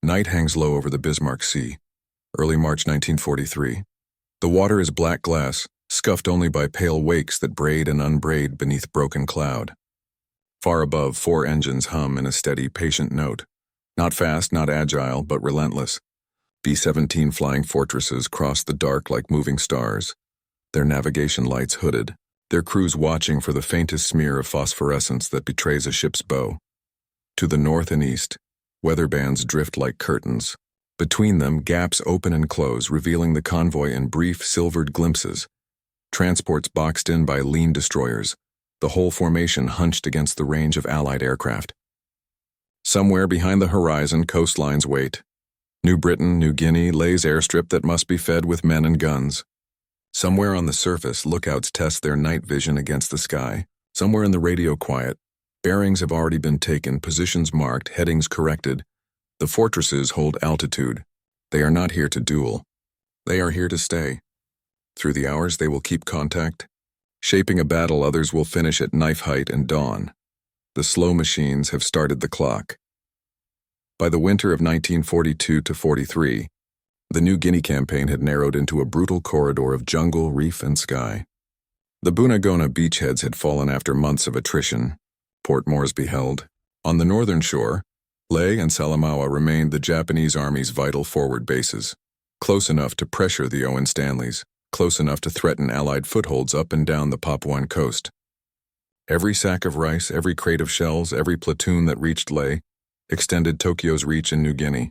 Night hangs low over the Bismarck Sea. Early March 1943. The water is black glass, scuffed only by pale wakes that braid and unbraid beneath broken cloud. Far above, 4 engines hum in a steady, patient note. Not fast, not agile, but relentless. B-17 flying fortresses cross the dark like moving stars, their navigation lights hooded, their crews watching for the faintest smear of phosphorescence that betrays a ship's bow. To the north and east, weather bands drift like curtains. Between them, gaps open and close, revealing the convoy in brief, silvered glimpses. Transports boxed in by lean destroyers, the whole formation hunched against the range of Allied aircraft. Somewhere behind the horizon, coastlines wait. New Britain, New Guinea, lays airstrip that must be fed with men and guns. Somewhere on the surface, lookouts test their night vision against the sky. Somewhere in the radio quiet, bearings have already been taken, positions marked, headings corrected. The fortresses hold altitude. They are not here to duel. They are here to stay. Through the hours they will keep contact. Shaping a battle others will finish at knife height and dawn. The slow machines have started the clock. By the winter of 1942-43, the New Guinea campaign had narrowed into a brutal corridor of jungle, reef, and sky. The Bunagona beachheads had fallen after months of attrition. Port Moresby held. On the northern shore, Lae and Salamaua remained the Japanese Army's vital forward bases, close enough to pressure the Owen Stanleys, close enough to threaten Allied footholds up and down the Papuan coast. Every sack of rice, every crate of shells, every platoon that reached Lae extended Tokyo's reach in New Guinea.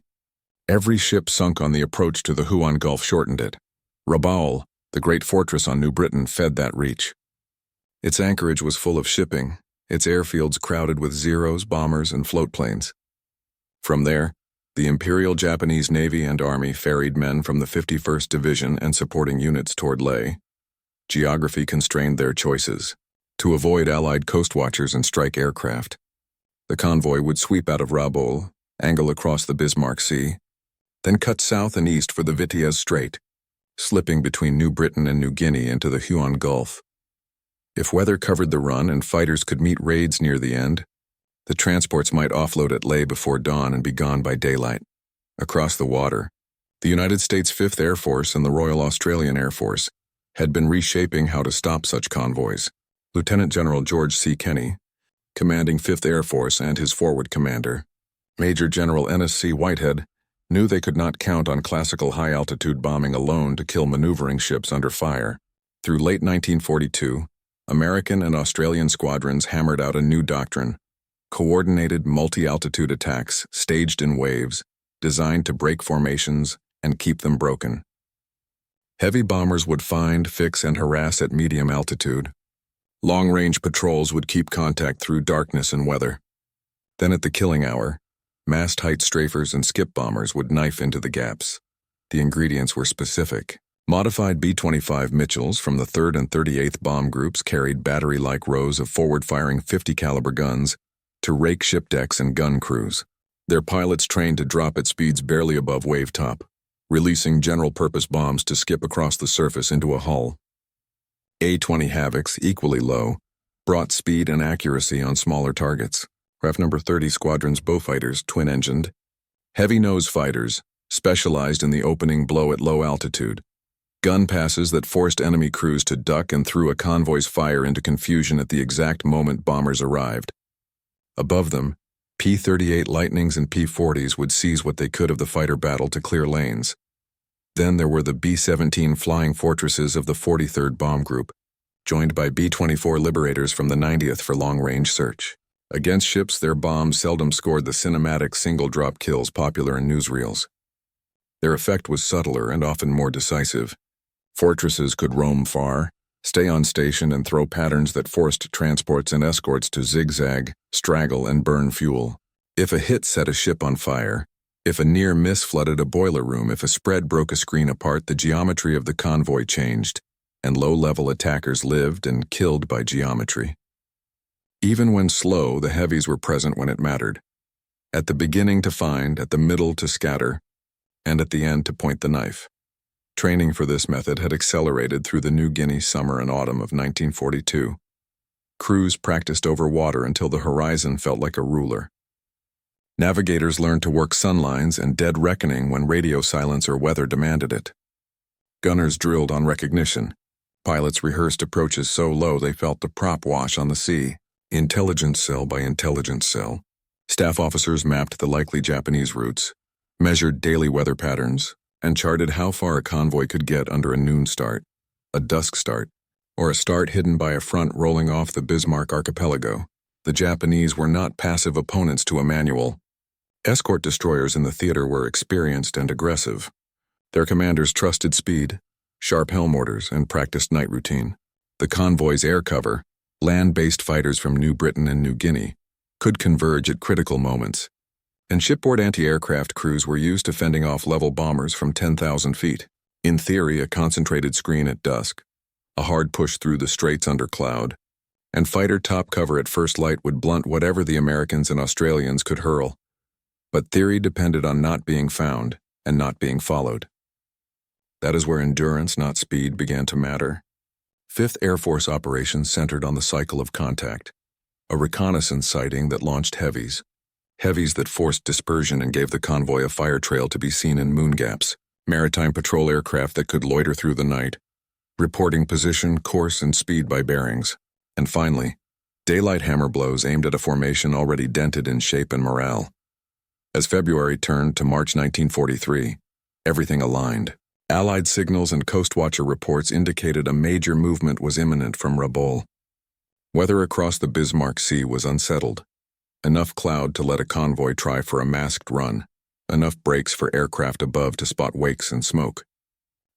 Every ship sunk on the approach to the Huon Gulf shortened it. Rabaul, the great fortress on New Britain, fed that reach. Its anchorage was full of shipping, its airfields crowded with Zeros, bombers, and floatplanes. From there, the Imperial Japanese Navy and Army ferried men from the 51st Division and supporting units toward Lae. Geography constrained their choices. To avoid Allied coastwatchers and strike aircraft, the convoy would sweep out of Rabaul, angle across the Bismarck Sea, then cut south and east for the Vitiaz Strait, slipping between New Britain and New Guinea into the Huon Gulf. If weather covered the run and fighters could meet raids near the end, the transports might offload at Lae before dawn and be gone by daylight. Across the water, the United States 5th Air Force and the Royal Australian Air Force had been reshaping how to stop such convoys. Lieutenant General George C. Kenney, commanding 5th Air Force, and his forward commander, Major General Ennis C. Whitehead, knew they could not count on classical high-altitude bombing alone to kill maneuvering ships under fire. Through late 1942, American and Australian squadrons hammered out a new doctrine: coordinated multi-altitude attacks staged in waves, designed to break formations and keep them broken. Heavy bombers would find, fix, and harass at medium altitude. Long-range patrols would keep contact through darkness and weather. Then at the killing hour, mast-height strafers and skip bombers would knife into the gaps. The ingredients were specific. Modified B-25 Mitchells from the 3rd and 38th Bomb Groups carried battery-like rows of forward-firing 50-caliber guns to rake ship decks and gun crews. Their pilots trained to drop at speeds barely above wave top, releasing general-purpose bombs to skip across the surface into a hull. A-20 Havocs, equally low, brought speed and accuracy on smaller targets. RAF No. 30 Squadron's Beaufighters, twin-engined. Heavy-nose fighters, specialized in the opening blow at low altitude. Gun passes that forced enemy crews to duck and threw a convoy's fire into confusion at the exact moment bombers arrived. Above them, P-38 Lightnings and P-40s would seize what they could of the fighter battle to clear lanes. Then there were the B-17 flying fortresses of the 43rd Bomb Group, joined by B-24 Liberators from the 90th for long-range search. Against ships, their bombs seldom scored the cinematic single-drop kills popular in newsreels. Their effect was subtler and often more decisive. Fortresses could roam far, stay on station, and throw patterns that forced transports and escorts to zigzag, straggle, and burn fuel. If a hit set a ship on fire, if a near miss flooded a boiler room, if a spread broke a screen apart, the geometry of the convoy changed, and low-level attackers lived and killed by geometry. Even when slow, the heavies were present when it mattered. At the beginning to find, at the middle to scatter, and at the end to point the knife. Training for this method had accelerated through the New Guinea summer and autumn of 1942. Crews practiced over water until the horizon felt like a ruler. Navigators learned to work sunlines and dead reckoning when radio silence or weather demanded it. Gunners drilled on recognition. Pilots rehearsed approaches so low they felt the prop wash on the sea, intelligence cell by intelligence cell. Staff officers mapped the likely Japanese routes, measured daily weather patterns, and charted how far a convoy could get under a noon start, a dusk start, or a start hidden by a front rolling off the Bismarck archipelago. The Japanese were not passive opponents to a manual. Escort destroyers in the theater were experienced and aggressive. Their commanders trusted speed, sharp helm orders, and practiced night routine. The convoy's air cover, land-based fighters from New Britain and New Guinea, could converge at critical moments, and shipboard anti-aircraft crews were used to fending off level bombers from 10,000 feet. In theory, a concentrated screen at dusk, a hard push through the straits under cloud, and fighter top cover at first light would blunt whatever the Americans and Australians could hurl. But theory depended on not being found and not being followed. That is where endurance, not speed, began to matter. 5th Air Force operations centered on the cycle of contact, a reconnaissance sighting that launched heavies that forced dispersion and gave the convoy a fire trail to be seen in moon gaps, maritime patrol aircraft that could loiter through the night, reporting position, course, and speed by bearings, and finally, daylight hammer blows aimed at a formation already dented in shape and morale. As February turned to March 1943, everything aligned. Allied signals and Coastwatcher reports indicated a major movement was imminent from Rabaul. Weather across the Bismarck Sea was unsettled. Enough cloud to let a convoy try for a masked run. Enough breaks for aircraft above to spot wakes and smoke.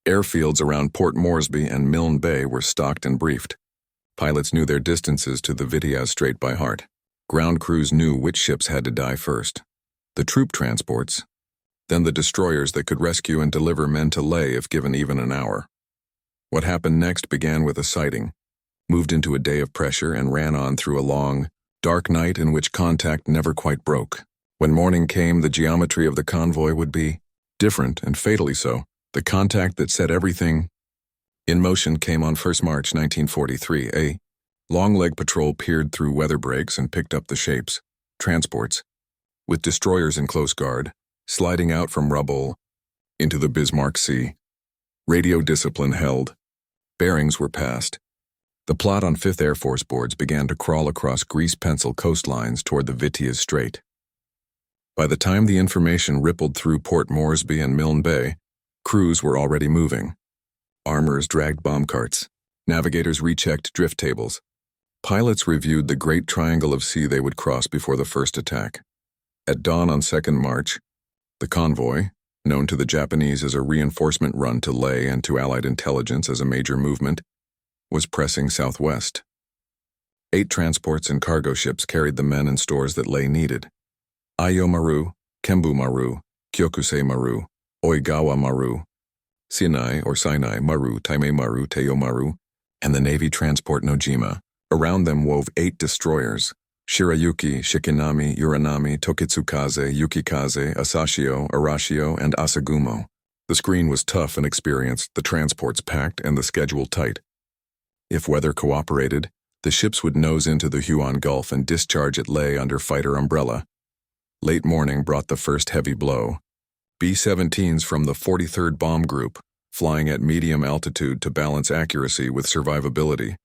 Airfields around Port Moresby and Milne Bay were stocked and briefed. Pilots knew their distances to the Vitiaz Strait by heart. Ground crews knew which ships had to die first. The troop transports, then the destroyers that could rescue and deliver men to Leh if given even an hour. What happened next began with a sighting, moved into a day of pressure, and ran on through a long, dark night in which contact never quite broke. When morning came, the geometry of the convoy would be different, and fatally so. The contact that set everything in motion came on 1st March 1943. A long-leg patrol peered through weather breaks and picked up the shapes, transports, with destroyers in close guard, sliding out from Rabaul into the Bismarck Sea. Radio discipline held. Bearings were passed. The plot on 5th Air Force boards began to crawl across grease-pencil coastlines toward the Vitiaz Strait. By the time the information rippled through Port Moresby and Milne Bay, crews were already moving. Armorers dragged bomb carts. Navigators rechecked drift tables. Pilots reviewed the great triangle of sea they would cross before the first attack. At dawn on 2nd March, the convoy, known to the Japanese as a reinforcement run to Leh and to Allied intelligence as a major movement, was pressing southwest. 8 transports and cargo ships carried the men and stores that Leh needed. Ayo Maru, Kembu Maru, Kyokusei Maru, Oigawa Maru, Sinai Maru, Taime Maru, Teo Maru, and the Navy transport Nojima. Around them wove 8 destroyers: Shirayuki, Shikinami, Uranami, Tokitsukaze, Yukikaze, Asashio, Arashio, and Asagumo. The screen was tough and experienced, the transports packed, and the schedule tight. If weather cooperated, the ships would nose into the Huon Gulf and discharge at Leh under fighter umbrella. Late morning brought the first heavy blow. B-17s from the 43rd Bomb Group, flying at medium altitude to balance accuracy with survivability,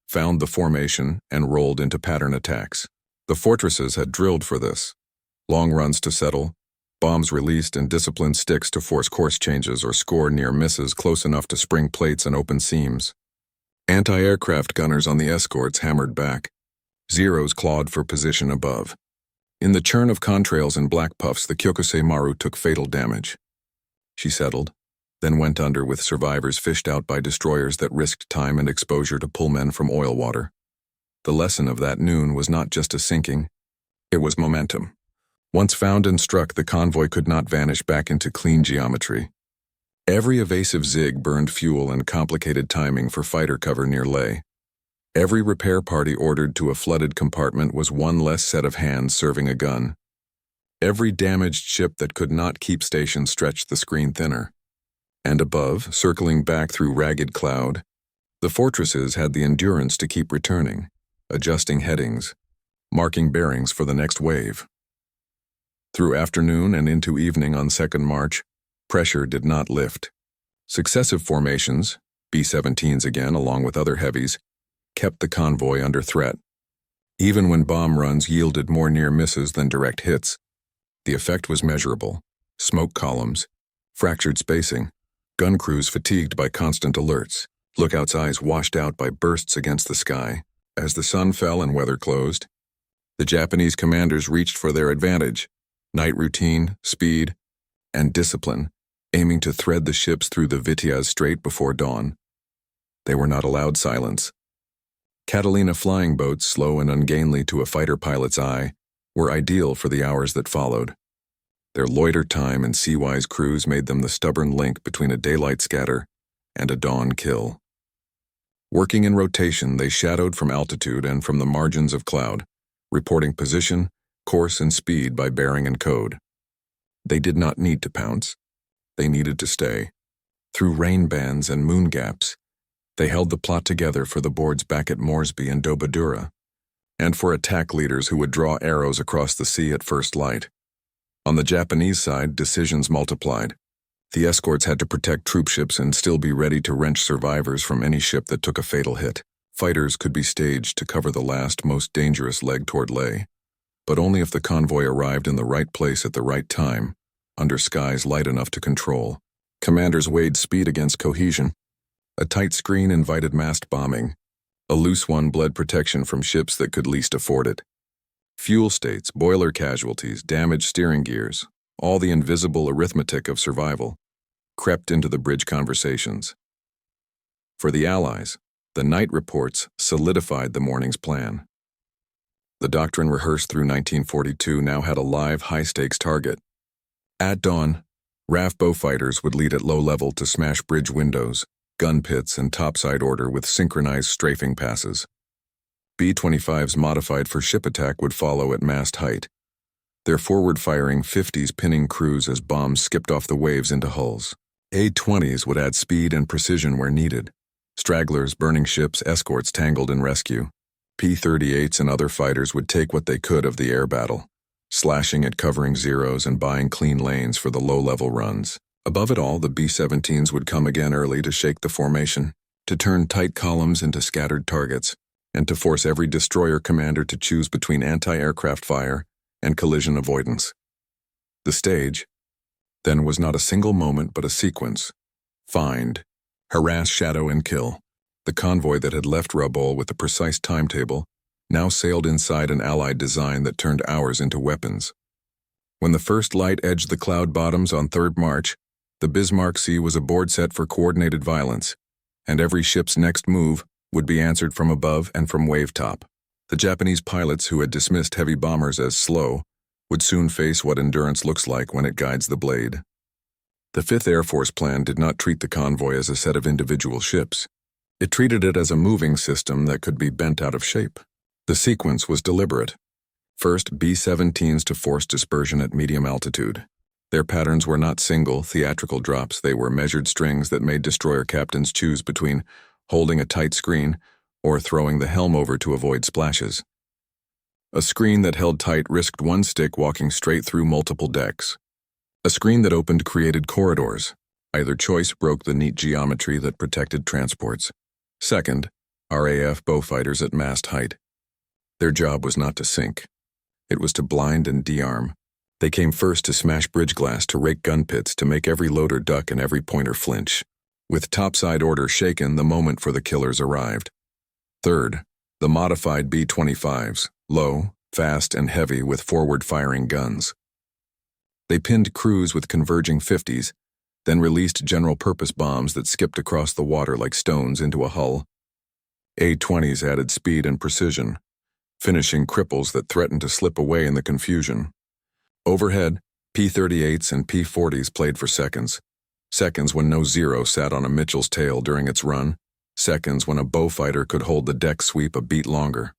found the formation and rolled into pattern attacks. The fortresses had drilled for this. Long runs to settle, bombs released, and disciplined sticks to force course changes or score near misses close enough to spring plates and open seams. Anti-aircraft gunners on the escorts hammered back. Zeros clawed for position above. In the churn of contrails and black puffs, the Kyokusei Maru took fatal damage. She settled, then went under with survivors fished out by destroyers that risked time and exposure to pull men from oil water. The lesson of that noon was not just a sinking, it was momentum. Once found and struck, the convoy could not vanish back into clean geometry. Every evasive zig burned fuel and complicated timing for fighter cover near Leh. Every repair party ordered to a flooded compartment was one less set of hands serving a gun. Every damaged ship that could not keep station stretched the screen thinner. And above, circling back through ragged cloud, the fortresses had the endurance to keep returning, adjusting headings, marking bearings for the next wave. Through afternoon and into evening on 2nd March, pressure did not lift. Successive formations, B-17s again along with other heavies, kept the convoy under threat. Even when bomb runs yielded more near misses than direct hits, the effect was measurable. Smoke columns, fractured spacing, gun crews fatigued by constant alerts, lookouts' eyes washed out by bursts against the sky. As the sun fell and weather closed, the Japanese commanders reached for their advantage, night routine, speed, and discipline, aiming to thread the ships through the Vitiaz Strait before dawn. They were not allowed silence. Catalina flying boats, slow and ungainly to a fighter pilot's eye, were ideal for the hours that followed. Their loiter time and sea-wise cruise made them the stubborn link between a daylight scatter and a dawn kill. Working in rotation, they shadowed from altitude and from the margins of cloud, reporting position, course, and speed by bearing and code. They did not need to pounce. They needed to stay. Through rain bands and moon gaps, they held the plot together for the boards back at Moresby and Dobadura, and for attack leaders who would draw arrows across the sea at first light. On the Japanese side, decisions multiplied. The escorts had to protect troopships and still be ready to wrench survivors from any ship that took a fatal hit. Fighters could be staged to cover the last, most dangerous leg toward Leh, but only if the convoy arrived in the right place at the right time, under skies light enough to control. Commanders weighed speed against cohesion. A tight screen invited massed bombing. A loose one bled protection from ships that could least afford it. Fuel states, boiler casualties, damaged steering gears, all the invisible arithmetic of survival, crept into the bridge conversations. For the Allies, the night reports solidified the morning's plan. The doctrine rehearsed through 1942 now had a live, high-stakes target. At dawn, RAF Beaufighters would lead at low level to smash bridge windows, gun pits, and topside order with synchronized strafing passes. B-25s modified for ship attack would follow at mast height, their forward-firing 50s pinning crews as bombs skipped off the waves into hulls. A-20s would add speed and precision where needed. Stragglers, burning ships, escorts tangled in rescue. P-38s and other fighters would take what they could of the air battle, slashing at covering zeros and buying clean lanes for the low-level runs. Above it all, the B-17s would come again early to shake the formation, to turn tight columns into scattered targets, and to force every destroyer commander to choose between anti-aircraft fire and collision avoidance. The stage, then, was not a single moment but a sequence. Find, harass, shadow, and kill. The convoy that had left Rabaul with a precise timetable now sailed inside an Allied design that turned hours into weapons. When the first light edged the cloud bottoms on 3rd March, the Bismarck Sea was a board set for coordinated violence, and every ship's next move would be answered from above and from wave top. The Japanese pilots who had dismissed heavy bombers as slow would soon face what endurance looks like when it guides the blade. The 5th Air Force plan did not treat the convoy as a set of individual ships. It treated it as a moving system that could be bent out of shape. The sequence was deliberate. First, B-17s to force dispersion at medium altitude. Their patterns were not single, theatrical drops. They were measured strings that made destroyer captains choose between holding a tight screen or throwing the helm over to avoid splashes. A screen that held tight risked one stick walking straight through multiple decks. A screen that opened created corridors. Either choice broke the neat geometry that protected transports. Second, RAF Beaufighters at mast height. Their job was not to sink. It was to blind and de-arm. They came first to smash bridge glass, to rake gun pits, to make every loader duck and every pointer flinch. With topside order shaken, the moment for the killers arrived. Third, the modified B-25s, low, fast, and heavy with forward-firing guns. They pinned crews with converging 50s, then released general-purpose bombs that skipped across the water like stones into a hull. A-20s added speed and precision, finishing cripples that threatened to slip away in the confusion. Overhead, P-38s and P-40s played for seconds. Seconds when no Zero sat on a Mitchell's tail during its run. Seconds when a Beaufighter could hold the deck sweep a beat longer.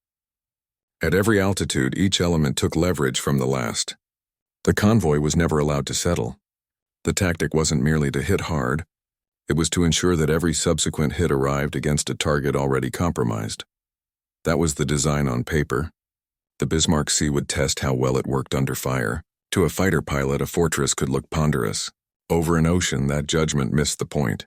At every altitude, each element took leverage from the last. The convoy was never allowed to settle. The tactic wasn't merely to hit hard. It was to ensure that every subsequent hit arrived against a target already compromised. That was the design on paper. The Bismarck Sea would test how well it worked under fire. To a fighter pilot, a fortress could look ponderous. Over an ocean, that judgment missed the point.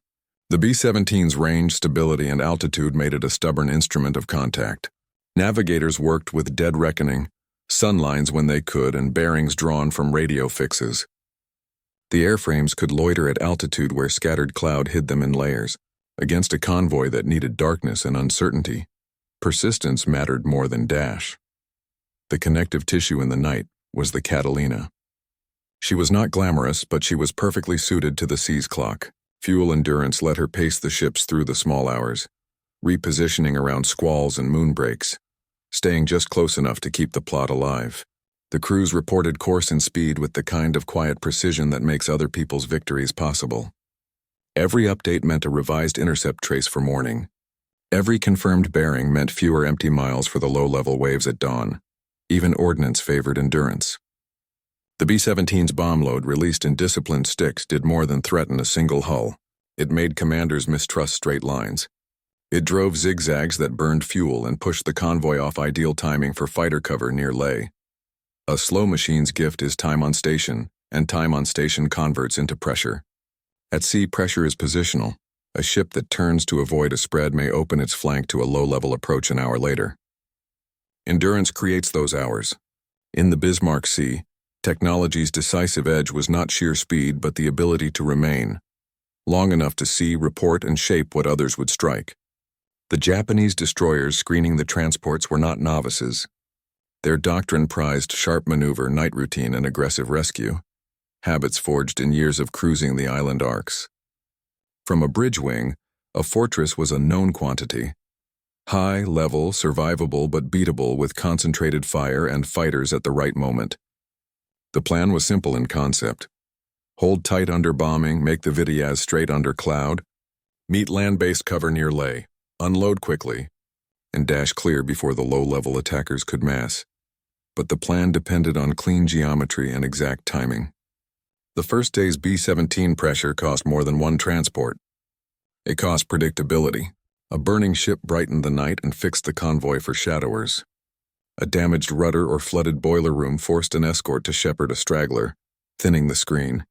The B-17's range, stability, and altitude made it a stubborn instrument of contact. Navigators worked with dead reckoning, sunlines when they could, and bearings drawn from radio fixes. The airframes could loiter at altitude where scattered cloud hid them in layers. Against a convoy that needed darkness and uncertainty, persistence mattered more than dash. The connective tissue in the night was the Catalina. She was not glamorous, but she was perfectly suited to the sea's clock. Fuel endurance let her pace the ships through the small hours, repositioning around squalls and moonbreaks, staying just close enough to keep the plot alive. The crews reported course and speed with the kind of quiet precision that makes other people's victories possible. Every update meant a revised intercept trace for morning. Every confirmed bearing meant fewer empty miles for the low-level waves at dawn. Even ordnance favored endurance. The B-17's bomb load released in disciplined sticks did more than threaten a single hull. It made commanders mistrust straight lines. It drove zigzags that burned fuel and pushed the convoy off ideal timing for fighter cover near Leh. A slow machine's gift is time on station, and time on station converts into pressure. At sea, pressure is positional. A ship that turns to avoid a spread may open its flank to a low-level approach an hour later. Endurance creates those hours. In the Bismarck Sea, technology's decisive edge was not sheer speed but the ability to remain, long enough to see, report, and shape what others would strike. The Japanese destroyers screening the transports were not novices. Their doctrine prized sharp maneuver, night routine, and aggressive rescue, habits forged in years of cruising the island arcs. From a bridge wing, a fortress was a known quantity. High, level, survivable but beatable with concentrated fire and fighters at the right moment. The plan was simple in concept. Hold tight under bombing, make the Vityaz straight under cloud, meet land-based cover near Leh, unload quickly, and dash clear before the low-level attackers could mass. But the plan depended on clean geometry and exact timing. The first day's B-17 pressure cost more than one transport. It cost predictability. A burning ship brightened the night and fixed the convoy for shadowers. A damaged rudder or flooded boiler room forced an escort to shepherd a straggler, thinning the screen.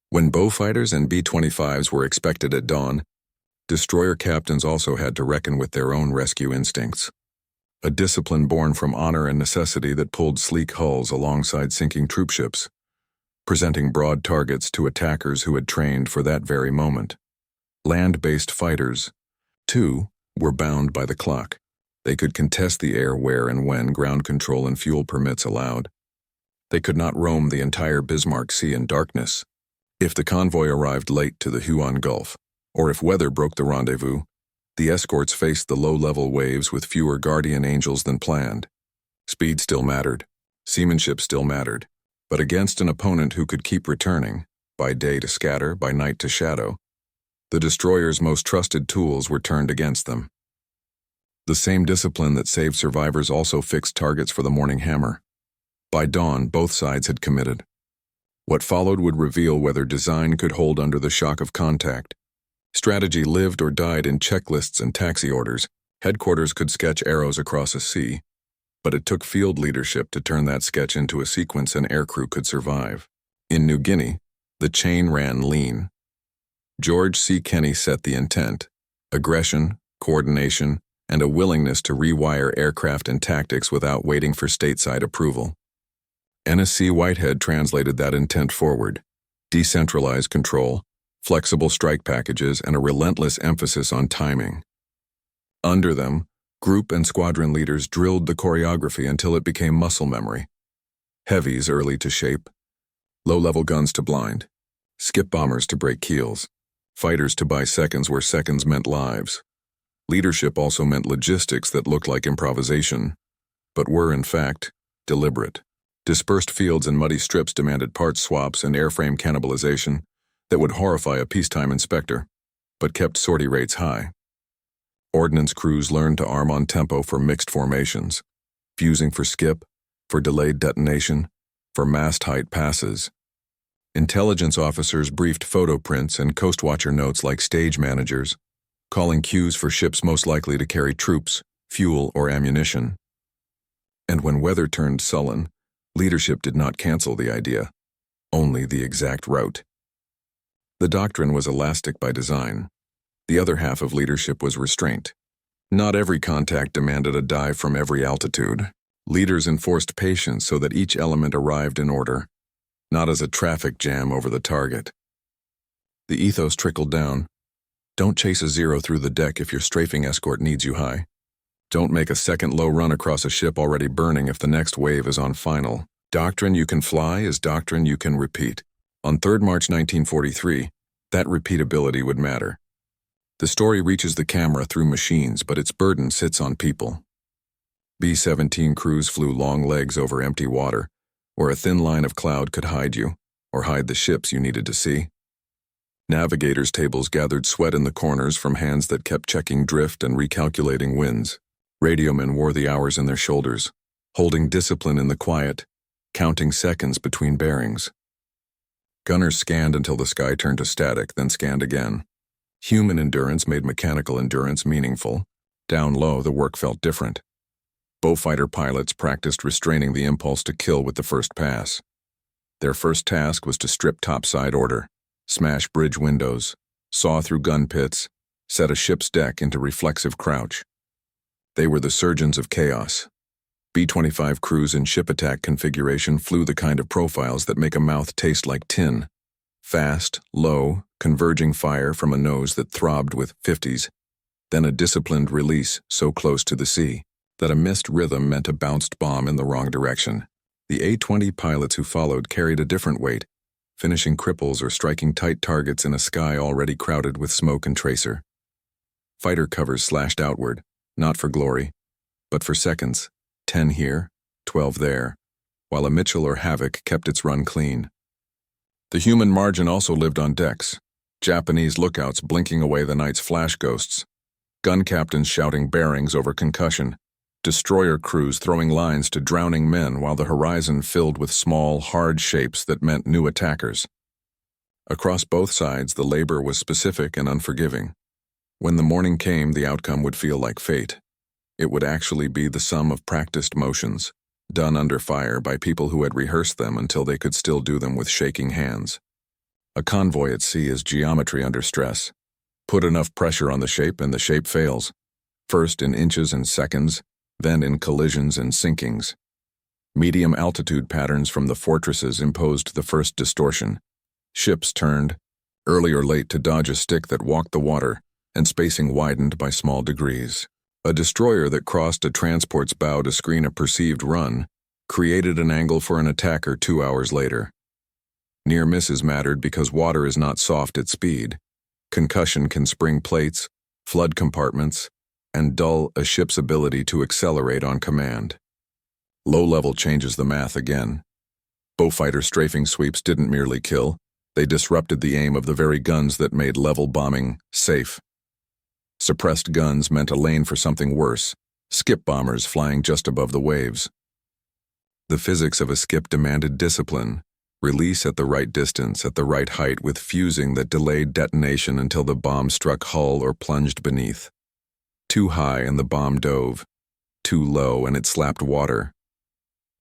When Beaufighters and B-25s were expected at dawn, destroyer captains also had to reckon with their own rescue instincts. A discipline born from honor and necessity that pulled sleek hulls alongside sinking troopships, presenting broad targets to attackers who had trained for that very moment. Land-based fighters, too, were bound by the clock. They could contest the air where and when ground control and fuel permits allowed. They could not roam the entire Bismarck Sea in darkness. If the convoy arrived late to the Huon Gulf, or if weather broke the rendezvous, the escorts faced the low-level waves with fewer guardian angels than planned. Speed still mattered. Seamanship still mattered. But against an opponent who could keep returning, by day to scatter, by night to shadow, the destroyer's most trusted tools were turned against them. The same discipline that saved survivors also fixed targets for the morning hammer. By dawn, both sides had committed. What followed would reveal whether design could hold under the shock of contact. Strategy lived or died in checklists and taxi orders. Headquarters could sketch arrows across a sea, but it took field leadership to turn that sketch into a sequence an aircrew could survive. In New Guinea, the chain ran lean. George C. Kenney set the intent: aggression, coordination, and a willingness to rewire aircraft and tactics without waiting for stateside approval. NSC Whitehead translated that intent forward: decentralized control, flexible strike packages, and a relentless emphasis on timing. Under them, group and squadron leaders drilled the choreography until it became muscle memory. Heavies early to shape, low-level guns to blind, skip bombers to break keels, fighters to buy seconds where seconds meant lives. Leadership also meant logistics that looked like improvisation, but were, in fact, deliberate. Dispersed fields and muddy strips demanded parts swaps and airframe cannibalization that would horrify a peacetime inspector, but kept sortie rates high. Ordnance crews learned to arm on tempo for mixed formations, fusing for skip, for delayed detonation, for mast height passes. Intelligence officers briefed photo prints and coastwatcher notes like stage managers, calling cues for ships most likely to carry troops, fuel, or ammunition. And when weather turned sullen, Leadership did not cancel the idea, only the exact route. The doctrine was elastic by design. The other half of leadership was restraint. Not every contact demanded a dive from every altitude. Leaders enforced patience so that each element arrived in order, not as a traffic jam over the target. The ethos trickled down. Don't chase a zero through the deck if your strafing escort needs you high. Don't make a second low run across a ship already burning if the next wave is on final. Doctrine you can fly is doctrine you can repeat. On 3rd March 1943, that repeatability would matter. The story reaches the camera through machines, but its burden sits on people. B-17 crews flew long legs over empty water, where a thin line of cloud could hide you, or hide the ships you needed to see. Navigators' tables gathered sweat in the corners from hands that kept checking drift and recalculating winds. Radiomen wore the hours in their shoulders, holding discipline in the quiet, counting seconds between bearings. Gunners scanned until the sky turned to static, then scanned again. Human endurance made mechanical endurance meaningful. Down low, the work felt different. Beaufighter pilots practiced restraining the impulse to kill with the first pass. Their first task was to strip topside order, smash bridge windows, saw through gun pits, set a ship's deck into reflexive crouch. They were the surgeons of chaos. B-25 crews in ship attack configuration flew the kind of profiles that make a mouth taste like tin. Fast, low, converging fire from a nose that throbbed with 50s, then a disciplined release so close to the sea that a missed rhythm meant a bounced bomb in the wrong direction. The A-20 pilots who followed carried a different weight, finishing cripples or striking tight targets in a sky already crowded with smoke and tracer. Fighter covers slashed outward, not for glory, but for seconds, 10 here, 12 there, while a Mitchell or Havoc kept its run clean. The human margin also lived on decks, Japanese lookouts blinking away the night's flash ghosts, gun captains shouting bearings over concussion, destroyer crews throwing lines to drowning men while the horizon filled with small, hard shapes that meant new attackers. Across both sides, the labor was specific and unforgiving. When the morning came, the outcome would feel like fate. It would actually be the sum of practiced motions, done under fire by people who had rehearsed them until they could still do them with shaking hands. A convoy at sea is geometry under stress. Put enough pressure on the shape and the shape fails, first in inches and seconds, then in collisions and sinkings. Medium altitude patterns from the fortresses imposed the first distortion. Ships turned, early or late, to dodge a stick that walked the water, and spacing widened by small degrees. A destroyer that crossed a transport's bow to screen a perceived run created an angle for an attacker 2 hours later. Near misses mattered because water is not soft at speed. Concussion can spring plates, flood compartments, and dull a ship's ability to accelerate on command. Low level changes the math again. Beaufighter strafing sweeps didn't merely kill, they disrupted the aim of the very guns that made level bombing safe. Suppressed guns meant a lane for something worse, skip bombers flying just above the waves. The physics of a skip demanded discipline, release at the right distance, at the right height, with fusing that delayed detonation until the bomb struck hull or plunged beneath. Too high and the bomb dove, too low and it slapped water.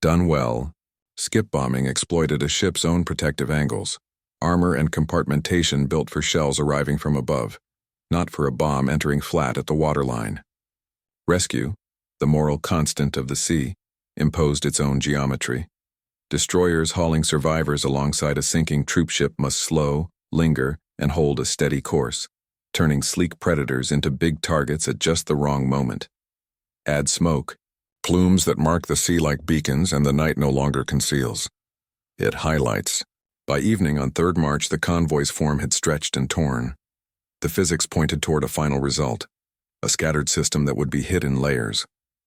Done well, skip bombing exploited a ship's own protective angles, armor and compartmentation built for shells arriving from above, not for a bomb entering flat at the waterline. Rescue, the moral constant of the sea, imposed its own geometry. Destroyers hauling survivors alongside a sinking troopship must slow, linger, and hold a steady course, turning sleek predators into big targets at just the wrong moment. Add smoke, plumes that mark the sea like beacons, and the night no longer conceals. It highlights. By evening on 3rd March, the convoy's form had stretched and torn. The physics pointed toward a final result, a scattered system that would be hit in layers,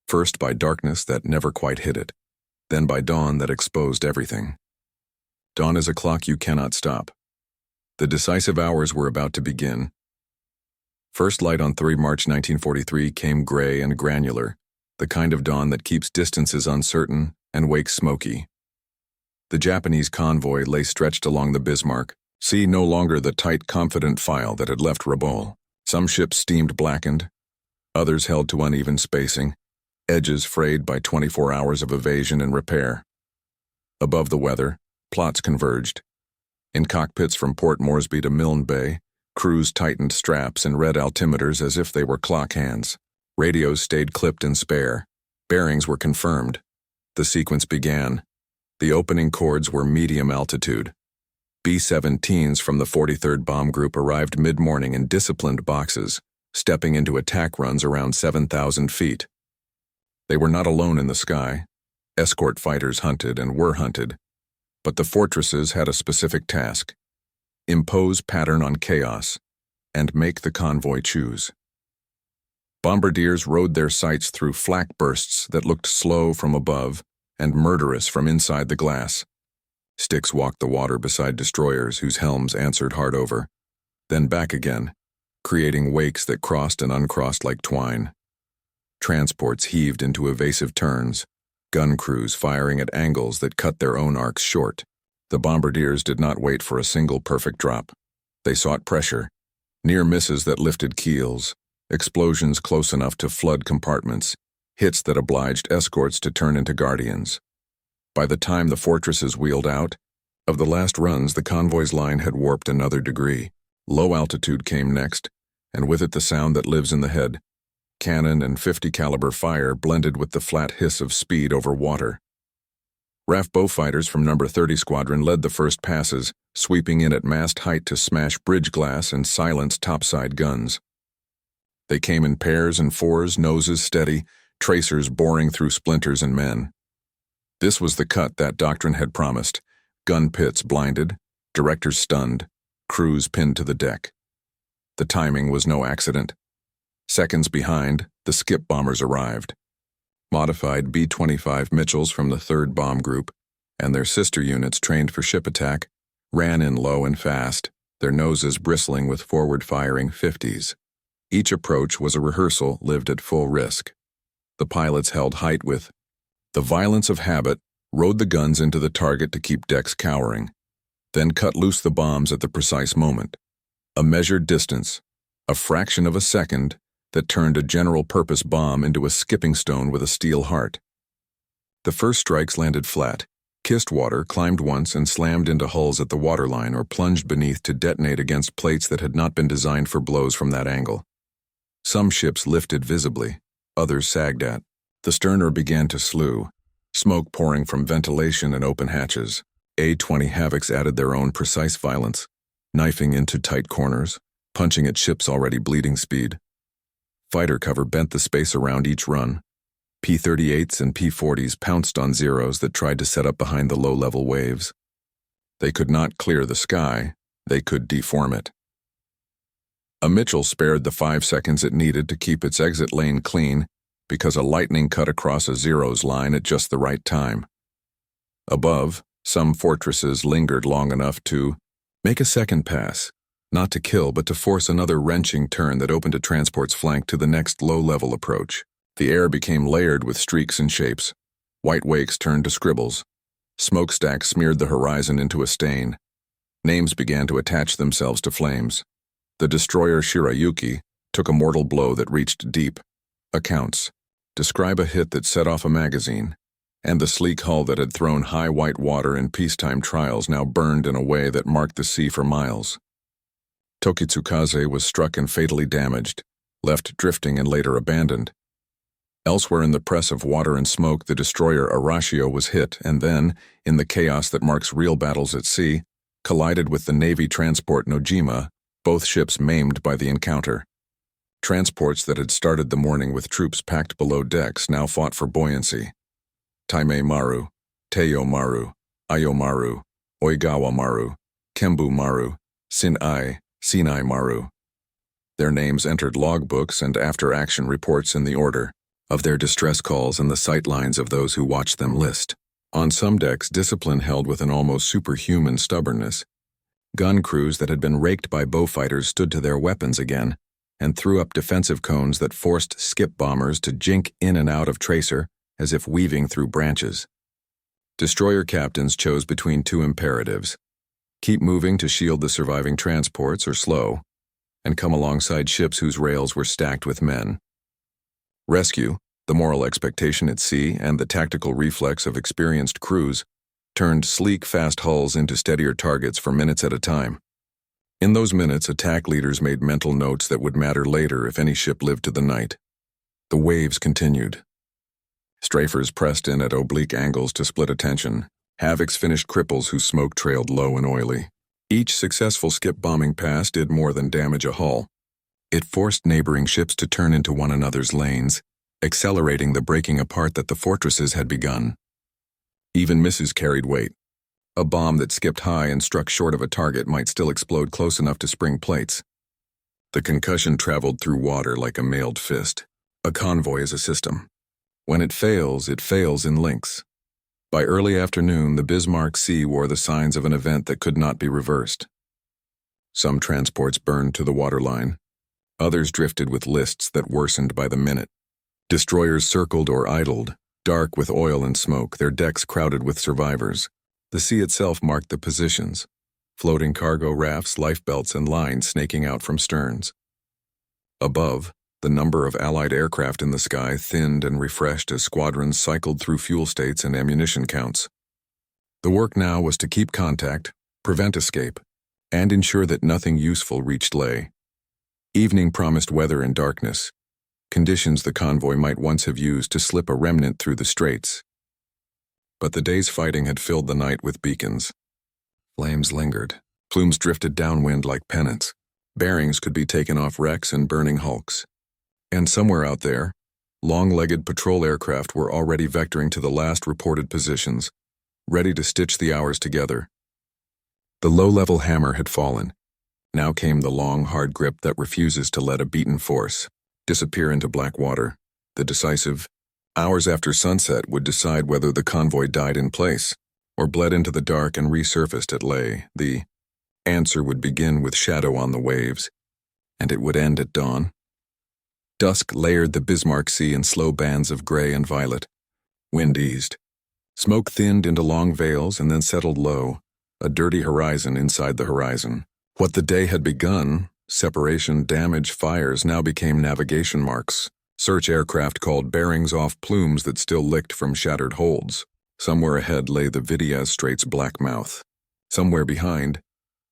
first by darkness that never quite hid it, then by dawn that exposed everything. Dawn is a clock you cannot stop. The decisive hours were about to begin. First light on 3 March 1943 came gray and granular, the kind of dawn that keeps distances uncertain and wakes smoky. The Japanese convoy lay stretched along the Bismarck, sea no longer the tight, confident file that had left Rabaul. Some ships steamed blackened, others held to uneven spacing, edges frayed by 24 hours of evasion and repair. Above the weather, plots converged. In cockpits from Port Moresby to Milne Bay, crews tightened straps and read altimeters as if they were clock hands. Radios stayed clipped and spare. Bearings were confirmed. The sequence began. The opening chords were medium altitude. B-17s from the 43rd Bomb Group arrived mid-morning in disciplined boxes, stepping into attack runs around 7,000 feet. They were not alone in the sky. Escort fighters hunted and were hunted. But the fortresses had a specific task: impose pattern on chaos and make the convoy choose. Bombardiers rode their sights through flak bursts that looked slow from above and murderous from inside the glass. Sticks walked the water beside destroyers whose helms answered hard over, then back again, creating wakes that crossed and uncrossed like twine. Transports heaved into evasive turns, gun crews firing at angles that cut their own arcs short. The bombardiers did not wait for a single perfect drop. They sought pressure, near misses that lifted keels, explosions close enough to flood compartments, hits that obliged escorts to turn into guardians. By the time the fortresses wheeled out, of the last runs the convoy's line had warped another degree. Low altitude came next, and with it the sound that lives in the head. Cannon and .50 caliber fire blended with the flat hiss of speed over water. RAF Beaufighters from No. 30 Squadron led the first passes, sweeping in at mast height to smash bridge glass and silence topside guns. They came in pairs and fours, noses steady, tracers boring through splinters and men. This was the cut that doctrine had promised: gun pits blinded, directors stunned, crews pinned to the deck. The timing was no accident. Seconds behind, the skip bombers arrived. Modified B-25 Mitchells from the 3rd Bomb Group, and their sister units trained for ship attack, ran in low and fast, their noses bristling with forward-firing 50s. Each approach was a rehearsal lived at full risk. The pilots held height with the violence of habit, rode the guns into the target to keep decks cowering, then cut loose the bombs at the precise moment. A measured distance, a fraction of a second, that turned a general-purpose bomb into a skipping stone with a steel heart. The first strikes landed flat, kissed water, climbed once, and slammed into hulls at the waterline or plunged beneath to detonate against plates that had not been designed for blows from that angle. Some ships lifted visibly, others sagged at. The sterner began to slew, smoke pouring from ventilation and open hatches. A-20 Havocs added their own precise violence, knifing into tight corners, punching at ships already bleeding speed. Fighter cover bent the space around each run. P-38s and P-40s pounced on Zeros that tried to set up behind the low-level waves. They could not clear the sky, they could deform it. A Mitchell spared the 5 seconds it needed to keep its exit lane clean because a lightning cut across a Zero's line at just the right time. Above, some fortresses lingered long enough to make a second pass, not to kill but to force another wrenching turn that opened a transport's flank to the next low-level approach. The air became layered with streaks and shapes. White wakes turned to scribbles. Smokestacks smeared the horizon into a stain. Names began to attach themselves to flames. The destroyer Shirayuki took a mortal blow that reached deep. Accounts. Describe a hit that set off a magazine. And the sleek hull that had thrown high white water in peacetime trials now burned in a way that marked the sea for miles. Tokitsukaze was struck and fatally damaged, left drifting and later abandoned. Elsewhere in the press of water and smoke, the destroyer Arashio was hit and then, in the chaos that marks real battles at sea, collided with the Navy transport Nojima, both ships maimed by the encounter. Transports that had started the morning with troops packed below decks now fought for buoyancy. Taime Maru, Teiyo Maru, Ayo Maru, Oigawa Maru, Kembu Maru, Sinai Maru. Their names entered logbooks and after-action reports in the order of their distress calls and the sight lines of those who watched them list. On some decks, discipline held with an almost superhuman stubbornness. Gun crews that had been raked by Beaufighters stood to their weapons again and threw up defensive cones that forced skip bombers to jink in and out of tracer as if weaving through branches. Destroyer captains chose between two imperatives: keep moving to shield the surviving transports or slow, and come alongside ships whose rails were stacked with men. Rescue, the moral expectation at sea and the tactical reflex of experienced crews, turned sleek, fast hulls into steadier targets for minutes at a time. In those minutes, attack leaders made mental notes that would matter later if any ship lived to the night. The waves continued. Strafers pressed in at oblique angles to split attention. Havocs finished cripples whose smoke trailed low and oily. Each successful skip bombing pass did more than damage a hull. It forced neighboring ships to turn into one another's lanes, accelerating the breaking apart that the fortresses had begun. Even misses carried weight. A bomb that skipped high and struck short of a target might still explode close enough to spring plates. The concussion traveled through water like a mailed fist. A convoy is a system. When it fails in links. By early afternoon, the Bismarck Sea wore the signs of an event that could not be reversed. Some transports burned to the waterline. Others drifted with lists that worsened by the minute. Destroyers circled or idled, dark with oil and smoke, their decks crowded with survivors. The sea itself marked the positions, floating cargo rafts, lifebelts, and lines snaking out from sterns. Above, the number of Allied aircraft in the sky thinned and refreshed as squadrons cycled through fuel states and ammunition counts. The work now was to keep contact, prevent escape, and ensure that nothing useful reached Ley. Evening promised weather and darkness, conditions the convoy might once have used to slip a remnant through the straits. But the day's fighting had filled the night with beacons. Flames lingered. Plumes drifted downwind like pennants. Bearings could be taken off wrecks and burning hulks. And somewhere out there, long-legged patrol aircraft were already vectoring to the last reported positions, ready to stitch the hours together. The low-level hammer had fallen. Now came the long, hard grip that refuses to let a beaten force disappear into black water. The decisive hours after sunset would decide whether the convoy died in place or bled into the dark and resurfaced at Ley. The answer would begin with shadow on the waves, and it would end at dawn. Dusk layered the Bismarck Sea in slow bands of gray and violet. Wind eased. Smoke thinned into long veils and then settled low, a dirty horizon inside the horizon. What the day had begun, separation, damage, fires, now became navigation marks. Search aircraft called bearings off plumes that still licked from shattered holds. Somewhere ahead lay the Vityaz Strait's black mouth. Somewhere behind,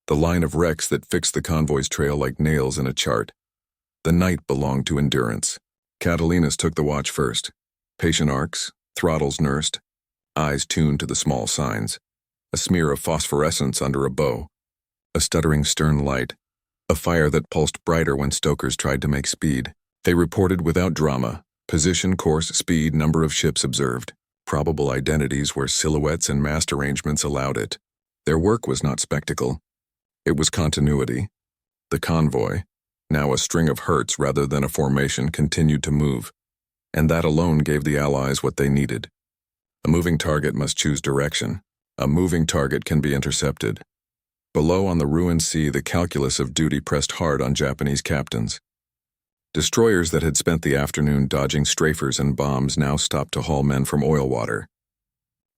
the line of wrecks that fixed the convoy's trail like nails in a chart. The night belonged to endurance. Catalinas took the watch first. Patient arcs, throttles nursed, eyes tuned to the small signs. A smear of phosphorescence under a bow. A stuttering stern light. A fire that pulsed brighter when stokers tried to make speed. They reported without drama. Position, course, speed, number of ships observed. Probable identities where silhouettes and mast arrangements allowed it. Their work was not spectacle. It was continuity. The convoy, now a string of hurts rather than a formation, continued to move, and that alone gave the Allies what they needed. A moving target must choose direction. A moving target can be intercepted. Below on the ruined sea, the calculus of duty pressed hard on Japanese captains. Destroyers that had spent the afternoon dodging strafers and bombs now stopped to haul men from oil water.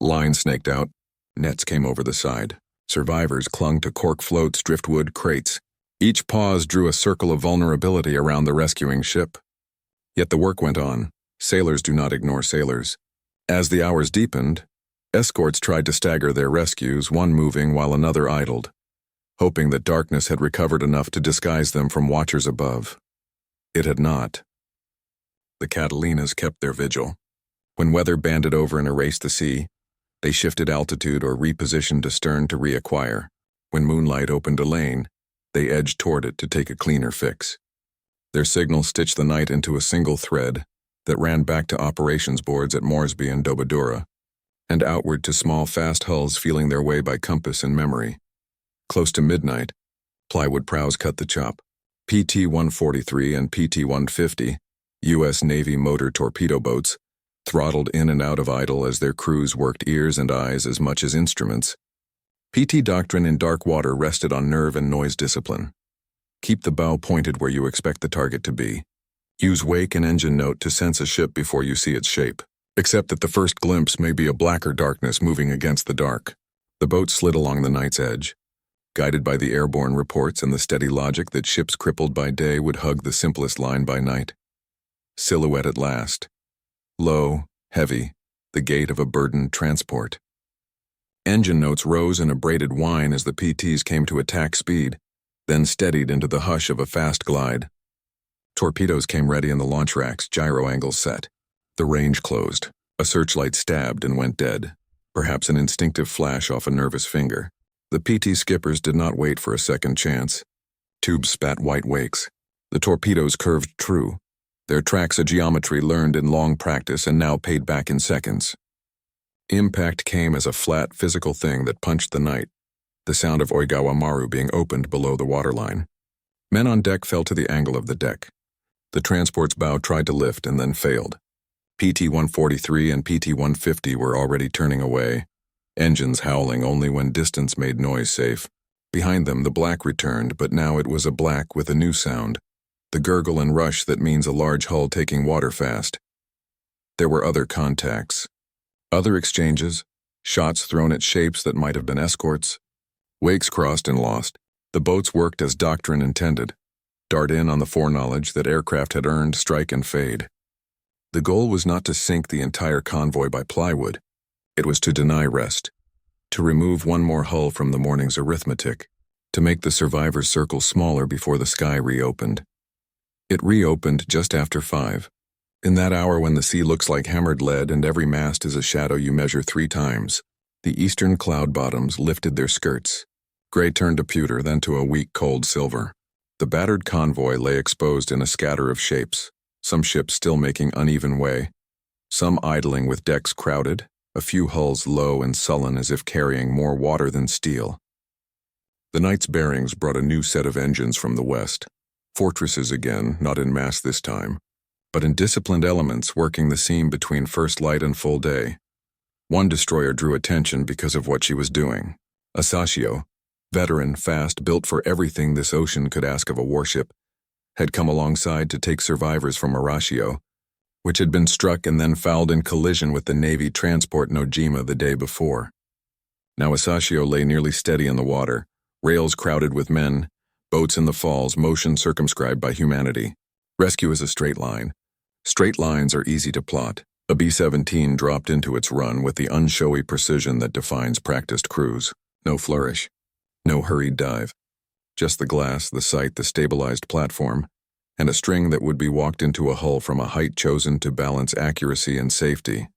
Lines snaked out, nets came over the side. Survivors clung to cork floats, driftwood, crates. Each pause drew a circle of vulnerability around the rescuing ship. Yet the work went on. Sailors do not ignore sailors. As the hours deepened, escorts tried to stagger their rescues, one moving while another idled, hoping that darkness had recovered enough to disguise them from watchers above. It had not. The Catalinas kept their vigil. When weather banded over and erased the sea, they shifted altitude or repositioned astern to reacquire. When moonlight opened a lane, they edged toward it to take a cleaner fix. Their signal stitched the night into a single thread that ran back to operations boards at Moresby and Dobodura, and outward to small fast hulls feeling their way by compass and memory. Close to midnight, plywood prows cut the chop. PT-143 and PT-150, U.S. Navy motor torpedo boats, throttled in and out of idle as their crews worked ears and eyes as much as instruments. PT doctrine in dark water rested on nerve and noise discipline. Keep the bow pointed where you expect the target to be. Use wake and engine note to sense a ship before you see its shape. Except that the first glimpse may be a blacker darkness moving against the dark. The boat slid along the night's edge, guided by the airborne reports and the steady logic that ships crippled by day would hug the simplest line by night. Silhouette at last. Low, heavy, the gait of a burdened transport. Engine notes rose in a braided whine as the PTs came to attack speed, then steadied into the hush of a fast glide. Torpedoes came ready in the launch racks, gyro angles set. The range closed. A searchlight stabbed and went dead, perhaps an instinctive flash off a nervous finger. The PT skippers did not wait for a second chance. Tubes spat white wakes. The torpedoes curved true, their tracks a geometry learned in long practice and now paid back in seconds. Impact came as a flat, physical thing that punched the night, the sound of Oigawa Maru being opened below the waterline. Men on deck fell to the angle of the deck. The transport's bow tried to lift and then failed. PT-143 and PT-150 were already turning away, engines howling only when distance made noise safe. Behind them the black returned, but now it was a black with a new sound, the gurgle and rush that means a large hull taking water fast. There were other contacts. Other exchanges, shots thrown at shapes that might have been escorts. Wakes crossed and lost. The boats worked as doctrine intended. Dart in on the foreknowledge that aircraft had earned strike and fade. The goal was not to sink the entire convoy by plywood. It was to deny rest, to remove one more hull from the morning's arithmetic, to make the survivors' circle smaller before the sky reopened. It reopened just after 5. In that hour when the sea looks like hammered lead and every mast is a shadow you measure 3 times, the eastern cloud bottoms lifted their skirts. Gray turned to pewter, then to a weak, cold silver. The battered convoy lay exposed in a scatter of shapes, some ships still making uneven way, some idling with decks crowded, a few hulls low and sullen as if carrying more water than steel. The night's bearings brought a new set of engines from the west. Fortresses again, not in mass this time, but in disciplined elements working the seam between first light and full day. One destroyer drew attention because of what she was doing. Asashio, veteran, fast, built for everything this ocean could ask of a warship, had come alongside to take survivors from Arashio, which had been struck and then fouled in collision with the Navy transport Nojima the day before. Now Asashio lay nearly steady in the water, rails crowded with men, boats in the falls, motion circumscribed by humanity. Rescue is a straight line. Straight lines are easy to plot. A B-17 dropped into its run with the unshowy precision that defines practiced crews. No flourish. No hurried dive. Just the glass, the sight, the stabilized platform, and a string that would be walked into a hull from a height chosen to balance accuracy and safety.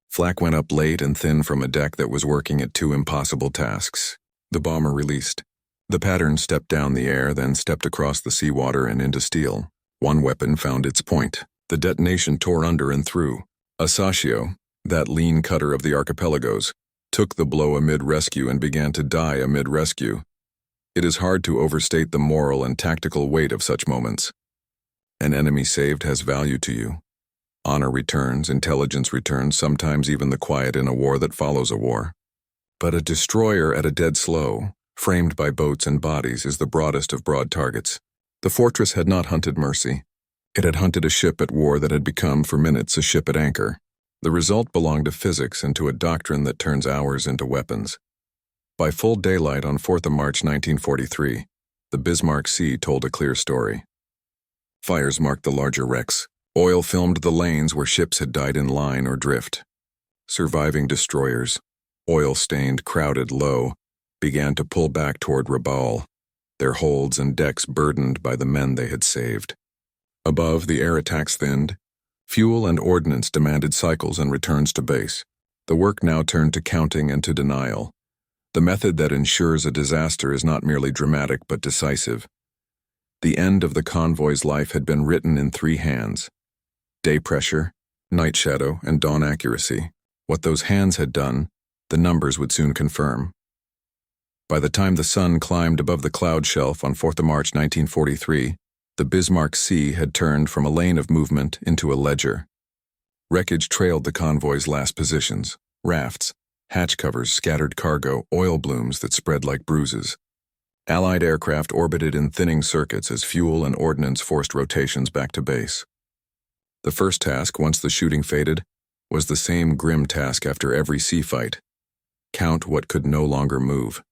Flak went up late and thin from a deck that was working at 2 impossible tasks. The bomber released. The pattern stepped down the air, then stepped across the seawater and into steel. One weapon found its point. The detonation tore under and through. Asashio, that lean cutter of the archipelagos, took the blow amid rescue and began to die amid rescue. It is hard to overstate the moral and tactical weight of such moments. An enemy saved has value to you. Honor returns, intelligence returns, sometimes even the quiet in a war that follows a war. But a destroyer at a dead slow, framed by boats and bodies, is the broadest of broad targets. The fortress had not hunted mercy. It had hunted a ship at war that had become, for minutes, a ship at anchor. The result belonged to physics and to a doctrine that turns hours into weapons. By full daylight on 4th of March 1943, the Bismarck Sea told a clear story. Fires marked the larger wrecks. Oil filmed the lanes where ships had died in line or drift. Surviving destroyers, oil-stained, crowded low, began to pull back toward Rabaul, their holds and decks burdened by the men they had saved. Above, the air attacks thinned. Fuel and ordnance demanded cycles and returns to base. The work now turned to counting and to denial. The method that ensures a disaster is not merely dramatic but decisive. The end of the convoy's life had been written in 3 hands. Day pressure, night shadow, and dawn accuracy. What those hands had done, the numbers would soon confirm. By the time the sun climbed above the cloud shelf on 4th of March 1943, the Bismarck Sea had turned from a lane of movement into a ledger. Wreckage trailed the convoy's last positions, rafts, hatch covers, scattered cargo, oil blooms that spread like bruises. Allied aircraft orbited in thinning circuits as fuel and ordnance forced rotations back to base. The first task, once the shooting faded, was the same grim task after every sea fight. Count what could no longer move.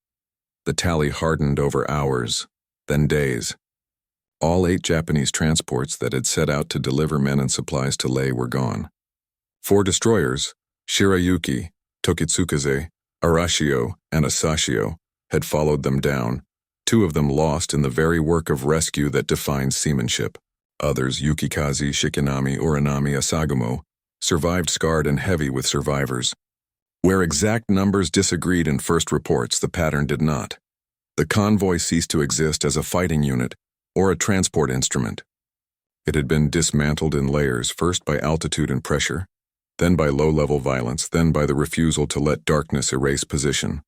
The tally hardened over hours, then days. All 8 Japanese transports that had set out to deliver men and supplies to Leh were gone. 4 destroyers, Shirayuki, Tokitsukaze, Arashio and Asashio had followed them down, two of them lost in the very work of rescue that defines seamanship. Others, Yukikaze, Shikinami, Uranami, Asagamo, survived scarred and heavy with survivors. Where exact numbers disagreed in first reports, the pattern did not. The convoy ceased to exist as a fighting unit or a transport instrument. It had been dismantled in layers, first by altitude and pressure, then by low-level violence, then by the refusal to let darkness erase position.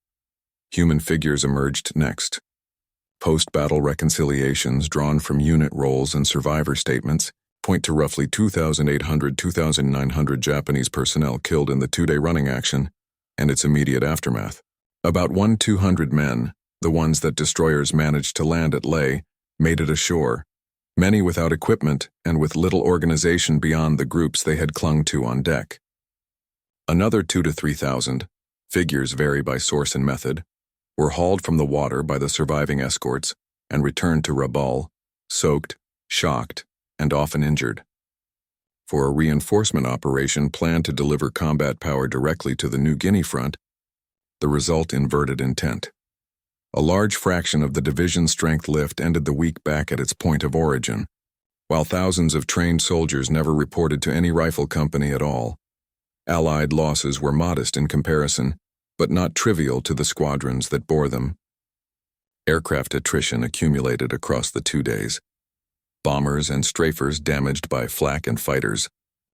Human figures emerged next. Post-battle reconciliations drawn from unit rolls and survivor statements point to roughly 2,800–2,900 Japanese personnel killed in the two-day running action and its immediate aftermath. About 1,200 men, the ones that destroyers managed to land at Leh, made it ashore, many without equipment and with little organization beyond the groups they had clung to on deck. Another 2,000 to 3,000, figures vary by source and method, were hauled from the water by the surviving escorts and returned to Rabaul, soaked, shocked, and often injured. For a reinforcement operation planned to deliver combat power directly to the New Guinea front, the result inverted intent. A large fraction of the division's strength lift ended the week back at its point of origin, while thousands of trained soldiers never reported to any rifle company at all. Allied losses were modest in comparison, but not trivial to the squadrons that bore them. Aircraft attrition accumulated across the 2 days. Bombers and strafers damaged by flak and fighters,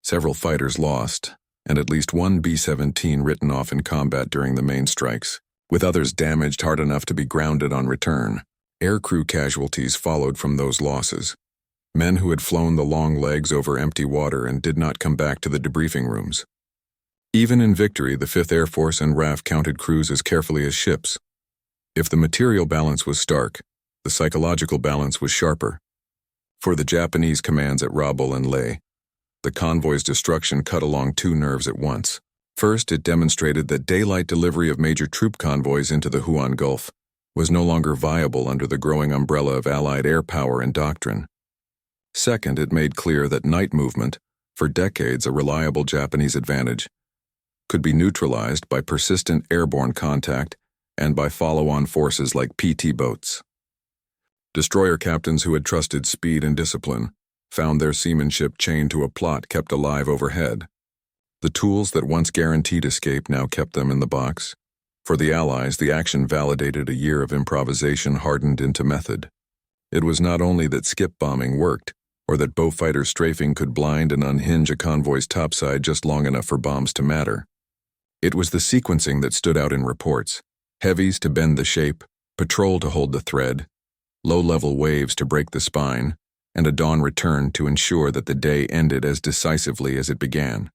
several fighters lost, and at least one B-17 written off in combat during the main strikes, with others damaged hard enough to be grounded on return. Aircrew casualties followed from those losses. Men who had flown the long legs over empty water and did not come back to the debriefing rooms. Even in victory, the 5th Air Force and RAF counted crews as carefully as ships. If the material balance was stark, the psychological balance was sharper. For the Japanese commands at Rabaul and Leh, the convoy's destruction cut along two nerves at once. First, it demonstrated that daylight delivery of major troop convoys into the Huon Gulf was no longer viable under the growing umbrella of Allied air power and doctrine. Second, it made clear that night movement, for decades a reliable Japanese advantage, could be neutralized by persistent airborne contact and by follow-on forces like PT boats. Destroyer captains who had trusted speed and discipline found their seamanship chained to a plot kept alive overhead. The tools that once guaranteed escape now kept them in the box. For the Allies, the action validated a year of improvisation hardened into method. It was not only that skip bombing worked, or that Beaufighter strafing could blind and unhinge a convoy's topside just long enough for bombs to matter. It was the sequencing that stood out in reports. Heavies to bend the shape, patrol to hold the thread, low-level waves to break the spine, and a dawn return to ensure that the day ended as decisively as it began.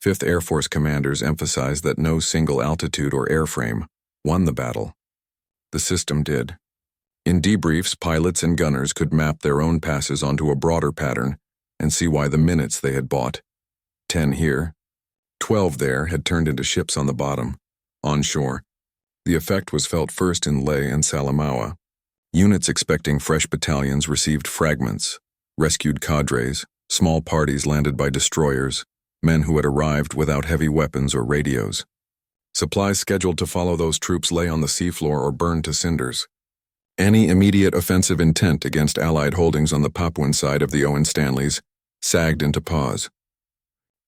5th Air Force commanders emphasized that no single altitude or airframe won the battle. The system did. In debriefs, pilots and gunners could map their own passes onto a broader pattern and see why the minutes they had bought, 10 here, 12 there, had turned into ships on the bottom, onshore. The effect was felt first in Leh and Salamaua. Units expecting fresh battalions received fragments, rescued cadres, small parties landed by destroyers, men who had arrived without heavy weapons or radios. Supplies scheduled to follow those troops lay on the seafloor or burned to cinders. Any immediate offensive intent against Allied holdings on the Papuan side of the Owen Stanleys sagged into pause.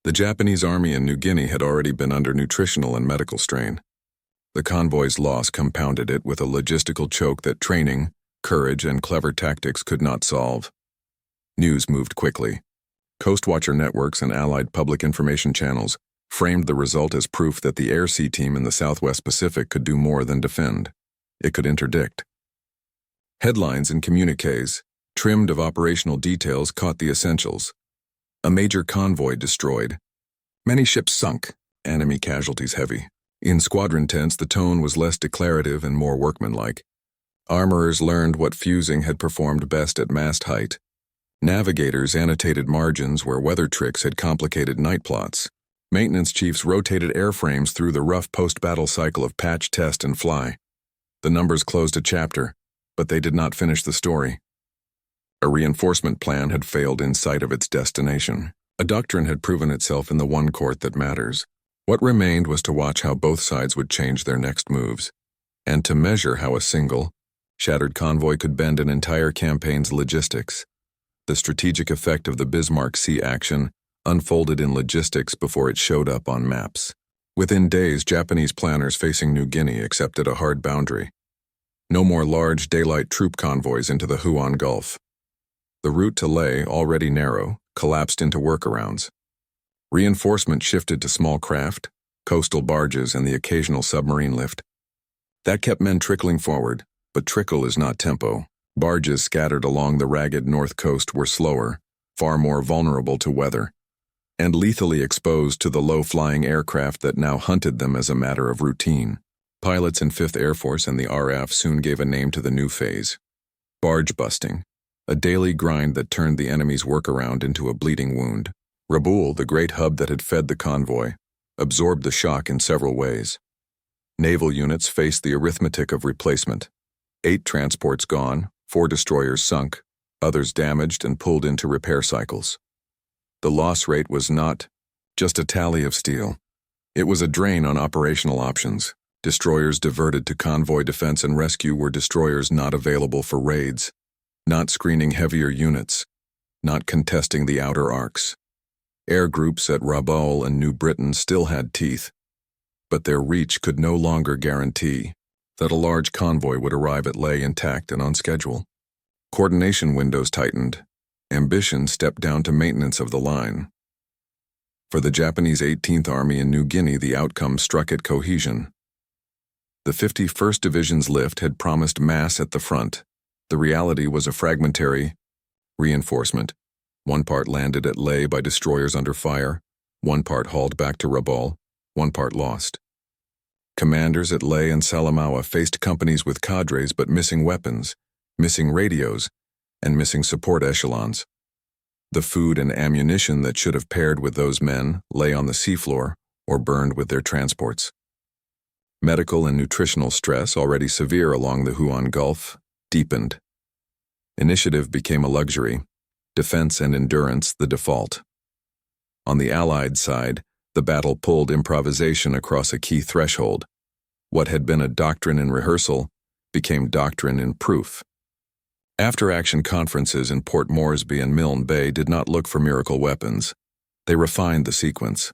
The Japanese army in New Guinea had already been under nutritional and medical strain. The convoy's loss compounded it with a logistical choke that training, courage, and clever tactics could not solve. News moved quickly. Coastwatcher networks and Allied public information channels framed the result as proof that the Air Sea Team in the Southwest Pacific could do more than defend. It could interdict. Headlines and communiques, trimmed of operational details, caught the essentials. A major convoy destroyed. Many ships sunk, enemy casualties heavy. In squadron tents, the tone was less declarative and more workmanlike. Armorers learned what fusing had performed best at mast height. Navigators annotated margins where weather tricks had complicated night plots. Maintenance chiefs rotated airframes through the rough post-battle cycle of patch, test, and fly. The numbers closed a chapter, but they did not finish the story. A reinforcement plan had failed in sight of its destination. A doctrine had proven itself in the one court that matters. What remained was to watch how both sides would change their next moves, and to measure how a single, shattered convoy could bend an entire campaign's logistics. The strategic effect of the Bismarck Sea action unfolded in logistics before it showed up on maps. Within days, Japanese planners facing New Guinea accepted a hard boundary. No more large daylight troop convoys into the Huon Gulf. The route to Leh, already narrow, collapsed into workarounds. Reinforcement shifted to small craft, coastal barges, and the occasional submarine lift. That kept men trickling forward, but trickle is not tempo. Barges scattered along the ragged north coast were slower, far more vulnerable to weather, and lethally exposed to the low-flying aircraft that now hunted them as a matter of routine. Pilots in 5th Air Force and the RAF soon gave a name to the new phase: barge busting, a daily grind that turned the enemy's workaround into a bleeding wound. Rabaul, the great hub that had fed the convoy, absorbed the shock in several ways. Naval units faced the arithmetic of replacement. 8 transports gone, 4 destroyers sunk, others damaged and pulled into repair cycles. The loss rate was not just a tally of steel. It was a drain on operational options. Destroyers diverted to convoy defense and rescue were destroyers not available for raids, not screening heavier units, not contesting the outer arcs. Air groups at Rabaul and New Britain still had teeth, but their reach could no longer guarantee that a large convoy would arrive at Leh intact and on schedule. Coordination windows tightened. Ambition stepped down to maintenance of the line. For the Japanese 18th Army in New Guinea, the outcome struck at cohesion. The 51st Division's lift had promised mass at the front. The reality was a fragmentary reinforcement. One part landed at Leh by destroyers under fire, one part hauled back to Rabaul, one part lost. Commanders at Leh and Salamaua faced companies with cadres but missing weapons, missing radios, and missing support echelons. The food and ammunition that should have paired with those men lay on the seafloor or burned with their transports. Medical and nutritional stress, already severe along the Huon Gulf, deepened. Initiative became a luxury, defense and endurance the default. On the Allied side, the battle pulled improvisation across a key threshold. What had been a doctrine in rehearsal became doctrine in proof. After-action conferences in Port Moresby and Milne Bay did not look for miracle weapons. They refined the sequence.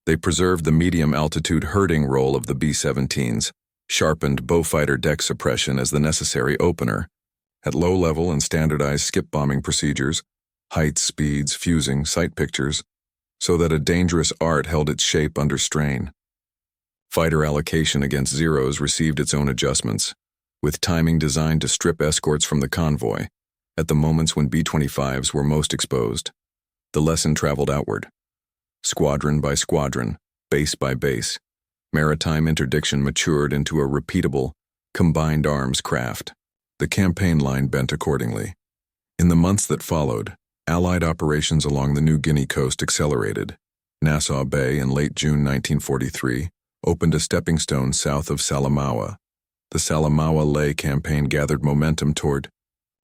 They preserved the medium-altitude herding role of the B-17s, sharpened bowfighter deck suppression as the necessary opener. At low level and standardized skip-bombing procedures, heights, speeds, fusing, sight pictures, so that a dangerous art held its shape under strain. Fighter allocation against Zeros received its own adjustments, with timing designed to strip escorts from the convoy at the moments when B-25s were most exposed. The lesson traveled outward. Squadron by squadron, base by base, maritime interdiction matured into a repeatable, combined arms craft. The campaign line bent accordingly. In the months that followed, Allied operations along the New Guinea coast accelerated. Nassau Bay in late June 1943 opened a stepping stone south of Salamaua. The Salamaua-Leh campaign gathered momentum toward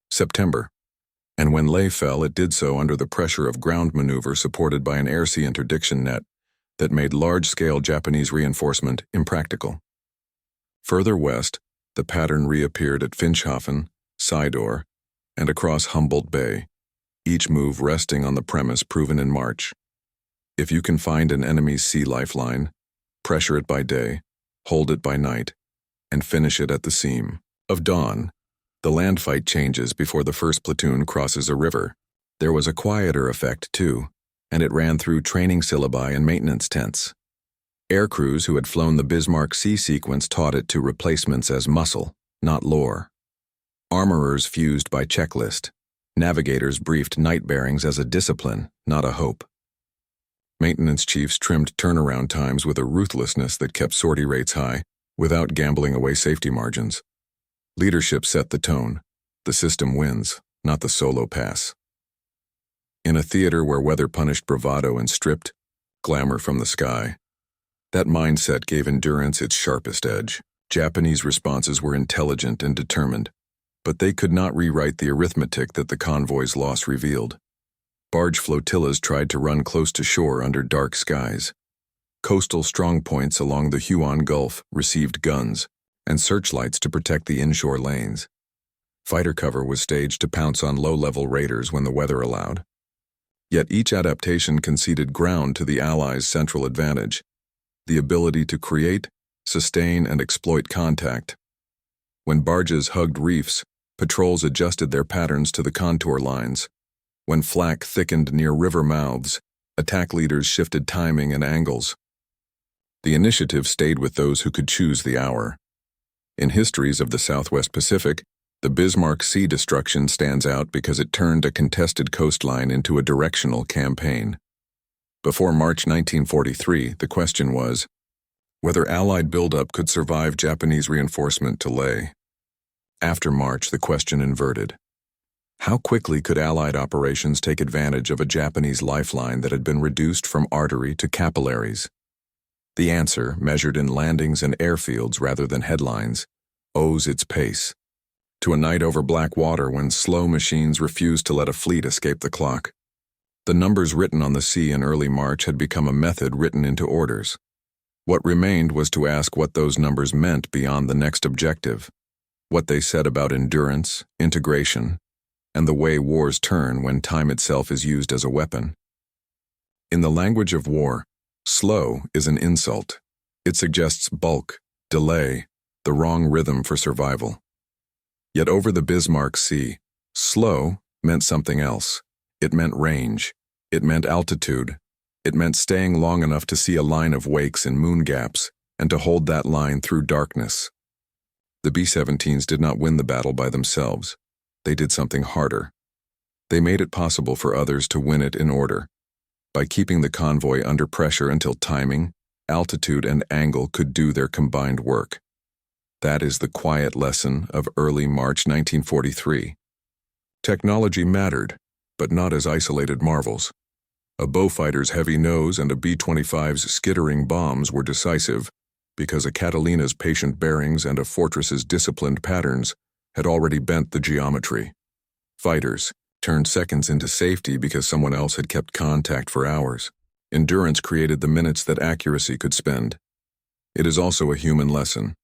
September, and when Leh fell, it did so under the pressure of ground maneuver supported by an air-sea interdiction net that made large-scale Japanese reinforcement impractical. Further west, the pattern reappeared at Finschhafen, Sidor, and across Humboldt Bay, each move resting on the premise proven in March. If you can find an enemy's sea lifeline, pressure it by day, hold it by night, and finish it at the seam of dawn. The land fight changes before the first platoon crosses a river. There was a quieter effect, too, and it ran through training syllabi and maintenance tents. Air crews who had flown the Bismarck Sea sequence taught it to replacements as muscle, not lore. Armorers fused by checklist. Navigators briefed night bearings as a discipline, not a hope. Maintenance chiefs trimmed turnaround times with a ruthlessness that kept sortie rates high, without gambling away safety margins. Leadership set the tone. The system wins, not the solo pass. In a theater where weather punished bravado and stripped glamour from the sky, that mindset gave endurance its sharpest edge. Japanese responses were intelligent and determined, but they could not rewrite the arithmetic that the convoy's loss revealed. Barge flotillas tried to run close to shore under dark skies. Coastal strongpoints along the Huon Gulf received guns and searchlights to protect the inshore lanes. Fighter cover was staged to pounce on low-level raiders when the weather allowed. Yet each adaptation conceded ground to the Allies' central advantage, the ability to create, sustain, and exploit contact. When barges hugged reefs, patrols adjusted their patterns to the contour lines. When flak thickened near river mouths, attack leaders shifted timing and angles. The initiative stayed with those who could choose the hour. In histories of the Southwest Pacific, the Bismarck Sea destruction stands out because it turned a contested coastline into a directional campaign. Before March 1943, the question was whether Allied buildup could survive Japanese reinforcement to Leh. After March, the question inverted. How quickly could Allied operations take advantage of a Japanese lifeline that had been reduced from artery to capillaries? The answer, measured in landings and airfields rather than headlines, owes its pace to a night over black water when slow machines refused to let a fleet escape the clock. The numbers written on the sea in early March had become a method written into orders. What remained was to ask what those numbers meant beyond the next objective, what they said about endurance, integration, and the way wars turn when time itself is used as a weapon. In the language of war, slow is an insult. It suggests bulk, delay, the wrong rhythm for survival. Yet over the Bismarck Sea, slow meant something else. It meant range. It meant altitude. It meant staying long enough to see a line of wakes and moon gaps, and to hold that line through darkness. The B-17s did not win the battle by themselves. They did something harder. They made it possible for others to win it in order, by keeping the convoy under pressure until timing, altitude, and angle could do their combined work. That is the quiet lesson of early March 1943. Technology mattered, but not as isolated marvels. A Beaufighter's heavy nose and a B-25's skittering bombs were decisive, because a Catalina's patient bearings and a fortress's disciplined patterns had already bent the geometry. Fighters turned seconds into safety because someone else had kept contact for hours. Endurance created the minutes that accuracy could spend. It is also a human lesson.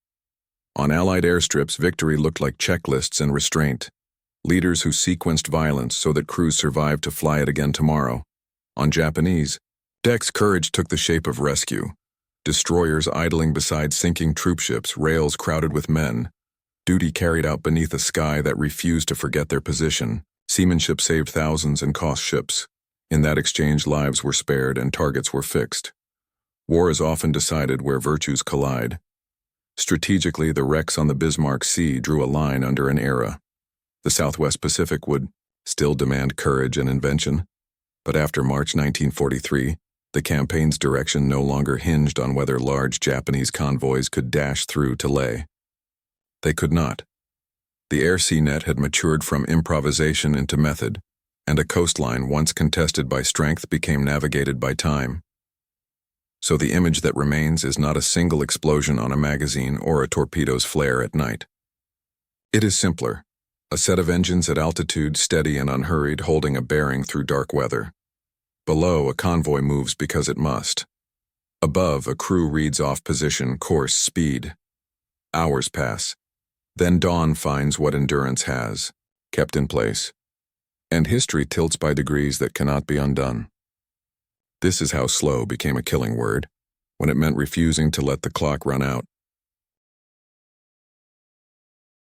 On Allied airstrips, victory looked like checklists and restraint. Leaders who sequenced violence so that crews survived to fly it again tomorrow. On Japanese, deck's courage took the shape of rescue. Destroyers idling beside sinking troopships, rails crowded with men. Duty carried out beneath a sky that refused to forget their position. Seamanship saved thousands and cost ships. In that exchange, lives were spared and targets were fixed. War is often decided where virtues collide. Strategically, the wrecks on the Bismarck Sea drew a line under an era. The Southwest Pacific would still demand courage and invention, but after March 1943, the campaign's direction no longer hinged on whether large Japanese convoys could dash through to Leh. They could not. The air-sea net had matured from improvisation into method, and a coastline once contested by strength became navigated by time. So the image that remains is not a single explosion on a magazine or a torpedo's flare at night. It is simpler, a set of engines at altitude, steady and unhurried, holding a bearing through dark weather. Below, a convoy moves because it must. Above, a crew reads off position, course, speed. Hours pass. Then dawn finds what endurance has, kept in place. And history tilts by degrees that cannot be undone. This is how slow became a killing word, when it meant refusing to let the clock run out.